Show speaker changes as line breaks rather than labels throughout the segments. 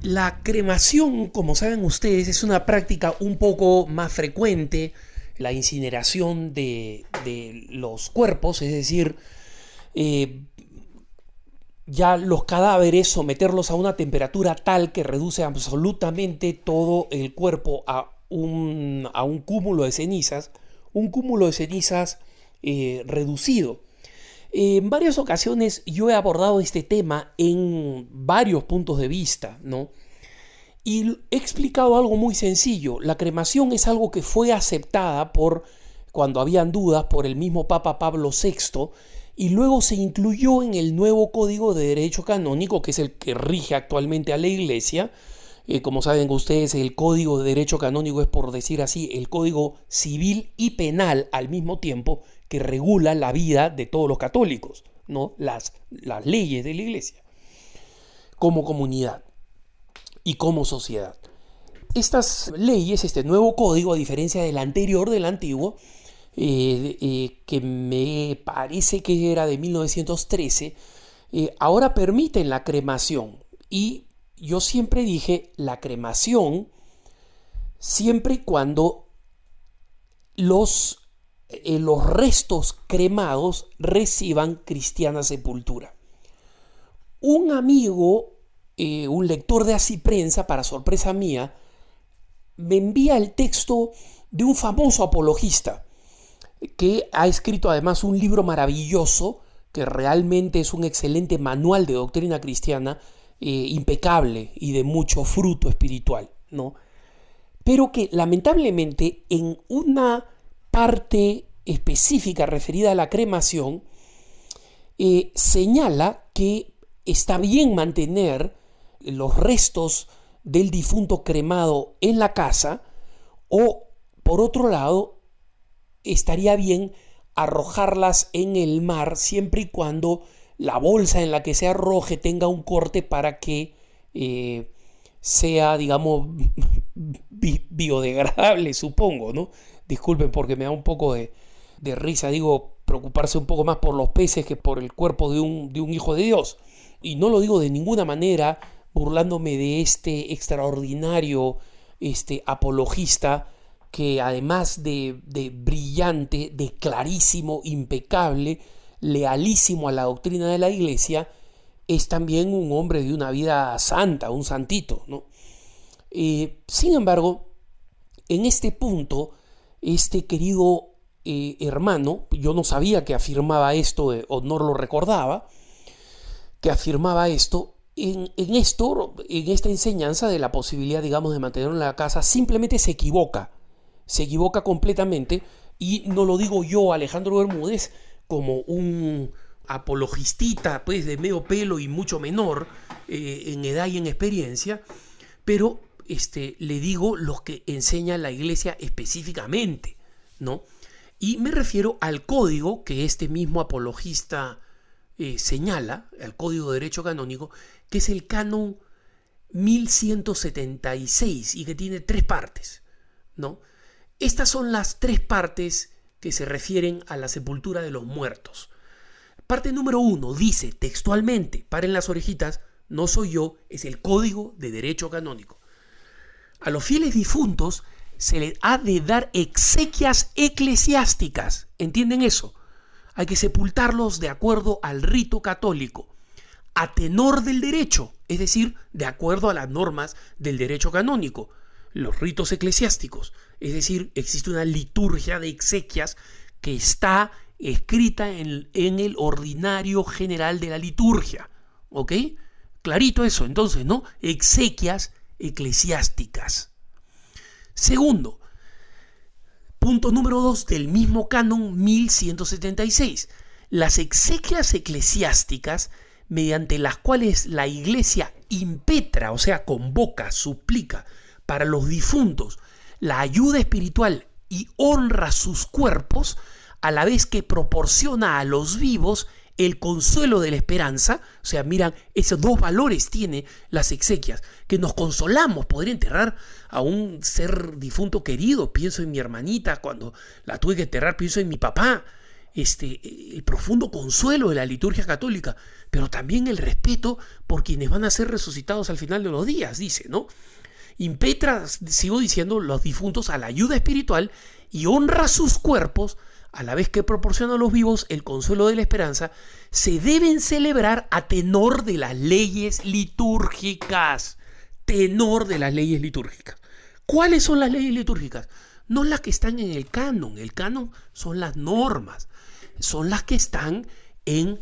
La cremación, como saben ustedes, es una práctica un poco más frecuente, la incineración de los cuerpos, es decir, eh, ya los cadáveres someterlos a una temperatura tal que reduce absolutamente todo el cuerpo a un cúmulo de cenizas, un cúmulo de cenizas reducido. En varias ocasiones yo he abordado este tema en varios puntos de vista, ¿no? Y he explicado algo muy sencillo. La cremación es algo que fue aceptada cuando habían dudas, por el mismo Papa Pablo VI, y luego se incluyó en el nuevo Código de Derecho Canónico, que es el que rige actualmente a la Iglesia. Como saben ustedes, el Código de Derecho Canónico es, por decir así, el Código Civil y Penal al mismo tiempo, que regula la vida de todos los católicos, ¿no? Las leyes de la Iglesia, como comunidad y como sociedad. Estas leyes, este nuevo código, a diferencia del anterior, del antiguo, que me parece que era de 1913, ahora permiten la cremación. Y yo siempre dije, la cremación, siempre y cuando los restos cremados reciban cristiana sepultura. Un amigo, un lector de Así Prensa, para sorpresa mía, me envía el texto de un famoso apologista que ha escrito además un libro maravilloso, que realmente es un excelente manual de doctrina cristiana, impecable y de mucho fruto espiritual, ¿no? Pero que lamentablemente en una parte específica referida a la cremación, señala que está bien mantener los restos del difunto cremado en la casa, o por otro lado estaría bien arrojarlas en el mar, siempre y cuando la bolsa en la que se arroje tenga un corte para que sea, digamos, biodegradable, supongo, ¿no? Disculpen porque me da un poco de risa, digo, preocuparse un poco más por los peces que por el cuerpo de un hijo de Dios. Y no lo digo de ninguna manera burlándome de este extraordinario apologista, que además de brillante, de clarísimo, impecable, lealísimo a la doctrina de la Iglesia, es también un hombre de una vida santa, un santito, ¿no? Sin embargo, en este punto, este querido hermano, yo no sabía que afirmaba esto, o no lo recordaba, que afirmaba esto, en esta enseñanza de la posibilidad, digamos, de mantenerlo en la casa, simplemente se equivoca completamente. Y no lo digo yo, Alejandro Bermúdez, como un apologistita pues de medio pelo y mucho menor en edad y en experiencia, pero le digo lo que enseña la Iglesia específicamente, ¿no? Y me refiero al código que este mismo apologista señala, al Código de Derecho Canónico, que es el Canon 1176 y que tiene 3 partes, ¿no? Estas son las 3 partes que se refieren a la sepultura de los muertos. Parte número 1 dice textualmente, paren las orejitas, no soy yo, es el Código de Derecho Canónico: a los fieles difuntos se les ha de dar exequias eclesiásticas. ¿Entienden eso? Hay que sepultarlos de acuerdo al rito católico, a tenor del derecho, es decir, de acuerdo a las normas del derecho canónico, los ritos eclesiásticos. Es decir, existe una liturgia de exequias que está escrita en el ordinario general de la liturgia. ¿Ok? Clarito eso, entonces, ¿no? Exequias eclesiásticas. Segundo, punto número 2 del mismo canon 1176. Las exequias eclesiásticas, mediante las cuales la Iglesia impetra, o sea, convoca, suplica para los difuntos la ayuda espiritual y honra sus cuerpos, a la vez que proporciona a los vivos el consuelo de la esperanza. O sea, miran, esos 2 valores tiene las exequias, que nos consolamos. Poder enterrar a un ser difunto querido, pienso en mi hermanita, cuando la tuve que enterrar, pienso en mi papá. el profundo consuelo de la liturgia católica, pero también el respeto por quienes van a ser resucitados al final de los días, dice, ¿no? Impetra, sigo diciendo, los difuntos a la ayuda espiritual y honra sus cuerpos, a la vez que proporciona a los vivos el consuelo de la esperanza, se deben celebrar a tenor de las leyes litúrgicas. Tenor de las leyes litúrgicas. ¿Cuáles son las leyes litúrgicas? No las que están en el canon. El canon son las normas. Son las que están en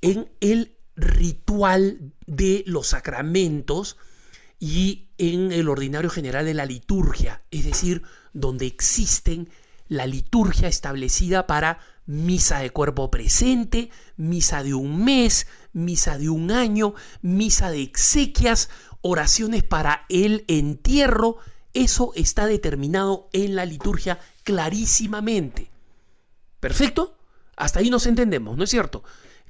el ritual de los sacramentos y en el ordinario general de la liturgia, es decir, donde existen la liturgia establecida para misa de cuerpo presente, misa de un mes, misa de un año, misa de exequias, oraciones para el entierro. Eso está determinado en la liturgia clarísimamente. ¿Perfecto? Hasta ahí nos entendemos, ¿no es cierto?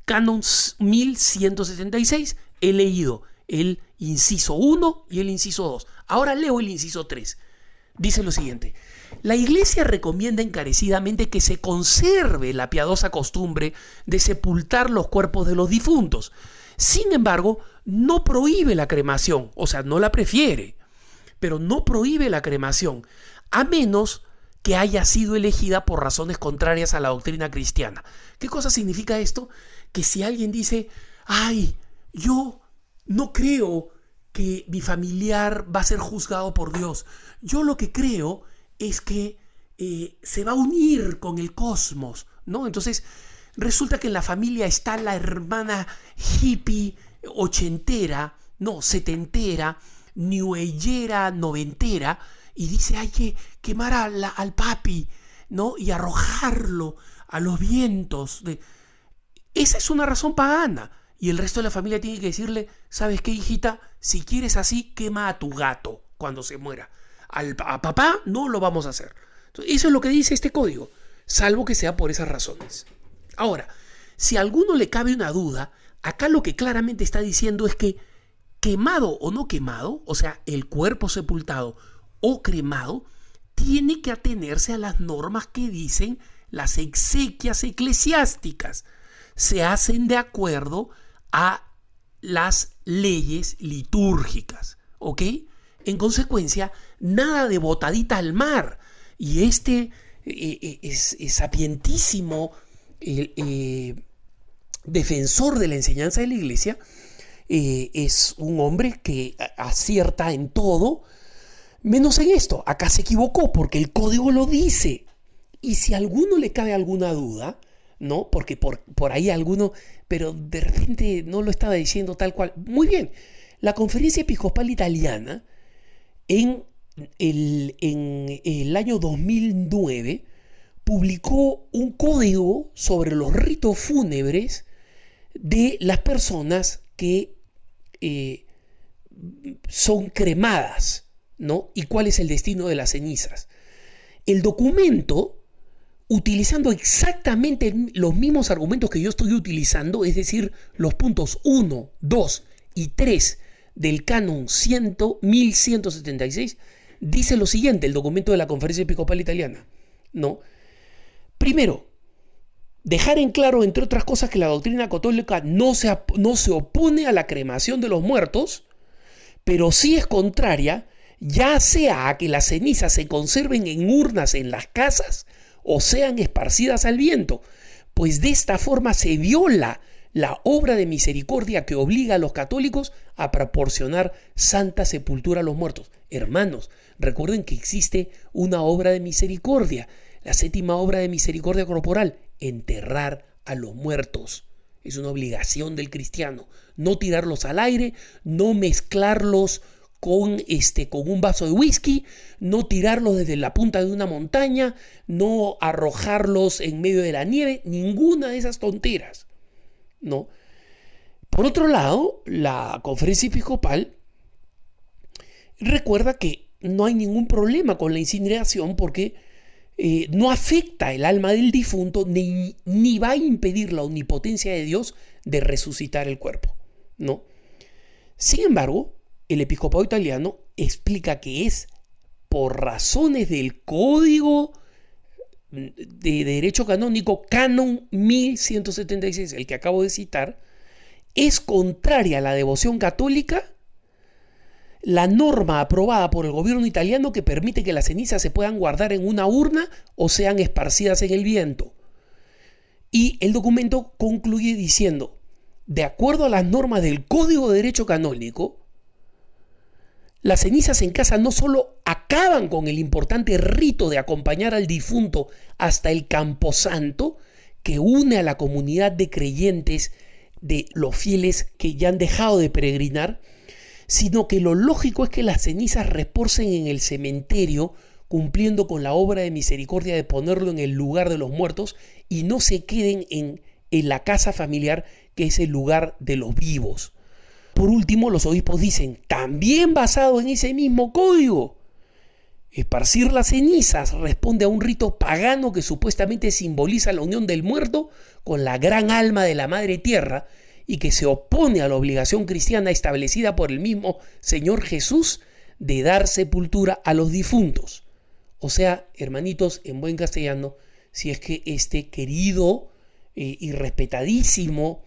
Canon 1176, he leído el inciso 1 y el inciso 2. Ahora leo el inciso 3. Dice lo siguiente: la Iglesia recomienda encarecidamente que se conserve la piadosa costumbre de sepultar los cuerpos de los difuntos. Sin embargo, no prohíbe la cremación, o sea, no la prefiere, pero no prohíbe la cremación, a menos que haya sido elegida por razones contrarias a la doctrina cristiana. ¿Qué cosa significa esto? Que si alguien dice, ay, yo no creo que mi familiar va a ser juzgado por Dios, yo lo que creo es que se va a unir con el cosmos, ¿no? Entonces resulta que en la familia está la hermana hippie ochentera, no, setentera, newayera, noventera, y dice, hay que quemar al papi, ¿no? Y arrojarlo a los vientos. Esa es una razón pagana. Y el resto de la familia tiene que decirle, ¿sabes qué, hijita? Si quieres así, quema a tu gato cuando se muera. A papá no lo vamos a hacer. Entonces, eso es lo que dice este código, salvo que sea por esas razones. Ahora, si a alguno le cabe una duda, acá lo que claramente está diciendo es que quemado o no quemado, o sea, el cuerpo sepultado o cremado, tiene que atenerse a las normas que dicen las exequias eclesiásticas. Se hacen de acuerdo a las leyes litúrgicas, ¿ok? En consecuencia, nada de botadita al mar. Y este es sapientísimo defensor de la enseñanza de la Iglesia, es un hombre que acierta en todo, menos en esto. Acá se equivocó porque el código lo dice. Y si a alguno le cabe alguna duda, ¿no? Porque por ahí alguno, pero de repente no lo estaba diciendo tal cual. Muy bien, la Conferencia Episcopal Italiana en el año 2009 publicó un código sobre los ritos fúnebres de las personas que son cremadas, ¿no? Y cuál es el destino de las cenizas. El documento, utilizando exactamente los mismos argumentos que yo estoy utilizando, es decir, los puntos 1, 2 y 3 del canon 1176, dice lo siguiente, el documento de la Conferencia Episcopal Italiana, ¿no? Primero, dejar en claro, entre otras cosas, que la doctrina católica no se opone a la cremación de los muertos, pero sí es contraria, ya sea a que las cenizas se conserven en urnas en las casas o sean esparcidas al viento, pues de esta forma se viola la obra de misericordia que obliga a los católicos a proporcionar santa sepultura a los muertos. Hermanos, recuerden que existe una obra de misericordia, la séptima obra de misericordia corporal, enterrar a los muertos. Es una obligación del cristiano, no tirarlos al aire, no mezclarlos con un vaso de whisky, no tirarlos desde la punta de una montaña, no arrojarlos en medio de la nieve, ninguna de esas tonteras, ¿no? Por otro lado, la Conferencia Episcopal recuerda que no hay ningún problema con la incineración porque no afecta el alma del difunto ni va a impedir la omnipotencia de Dios de resucitar el cuerpo, ¿no? Sin embargo, el episcopado italiano explica que es por razones del código de derecho canónico, Canon 1176, el que acabo de citar, es contraria a la devoción católica la norma aprobada por el gobierno italiano que permite que las cenizas se puedan guardar en una urna o sean esparcidas en el viento. Y el documento concluye diciendo, de acuerdo a las normas del Código de Derecho Canónico, las cenizas en casa no solo acaban con el importante rito de acompañar al difunto hasta el camposanto, que une a la comunidad de creyentes de los fieles que ya han dejado de peregrinar, sino que lo lógico es que las cenizas reposen en el cementerio, cumpliendo con la obra de misericordia de ponerlo en el lugar de los muertos y no se queden en la casa familiar, que es el lugar de los vivos. Por último, los obispos dicen, también basado en ese mismo código, esparcir las cenizas responde a un rito pagano que supuestamente simboliza la unión del muerto con la gran alma de la Madre Tierra y que se opone a la obligación cristiana establecida por el mismo Señor Jesús de dar sepultura a los difuntos. O sea, hermanitos, en buen castellano, si es que este querido y respetadísimo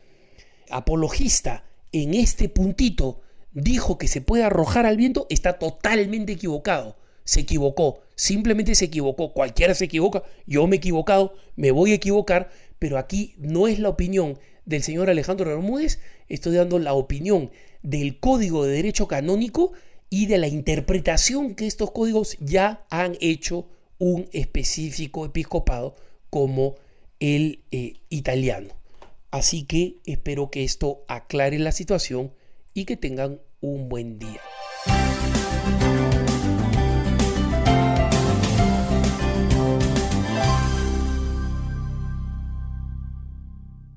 apologista en este puntito dijo que se puede arrojar al viento, está totalmente equivocado. Se equivocó, simplemente se equivocó. Cualquiera se equivoca, yo me he equivocado, me voy a equivocar, pero aquí no es la opinión del señor Alejandro Bermúdez, estoy dando la opinión del Código de Derecho Canónico y de la interpretación que estos códigos ya han hecho un específico episcopado como el italiano. Así que espero que esto aclare la situación y que tengan un buen día.